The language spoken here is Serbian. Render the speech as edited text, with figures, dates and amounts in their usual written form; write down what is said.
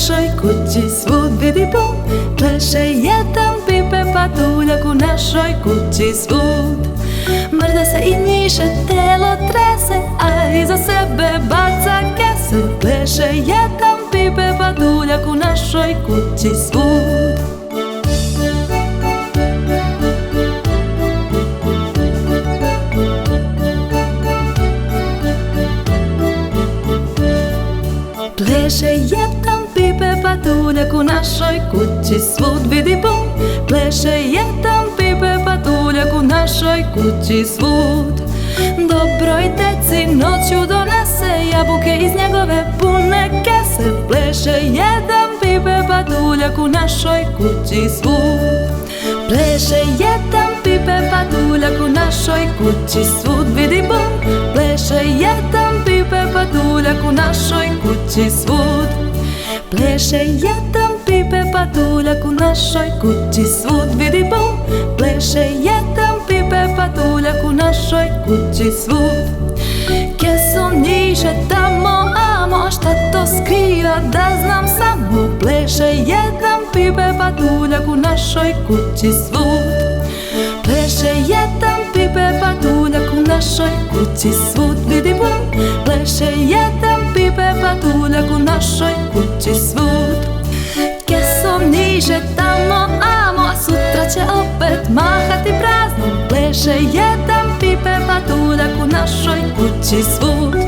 нашoj kući svud vidi bum. Pleše jedan pipe patuljak u našoj kući svud. Mrda se i njiše, telo trese, a iza sebe baca kese. Pleše jedan pipe patuljak u našoj kući svud. Pleše jedan pipe patuljak u našoj kući svud vidi bum. Pleše jedan pipe patuljak u našoj kući svud. Dobroj deci noću donese jabuke iz njegove pune kese. Pleše jedan pipe patuljak u našoj kući svud. Pleše jedan pipe patuljak u našoj kući svud vidi bum. Pleše jedan pipe patuljak u našoj kući svud. Pleše jedan pipe patuljak u našoj kući svud vidi bum. Pleše jedan pipe patuljak u našoj kući svud. Keso njiše tamo, amo, šta to skriva da znam samo. Pleše jedan pipe patuljak u našoj kući svud. Pleše jedan pipe patuljak u našoj kući svud vidi bum. Pleše jedan pipe patuljak u našoj kući svud. Keso njiše tamo, amo, sutra će opet mahati prazno. Pleše jedan pipe patuljak u našoj kući svud.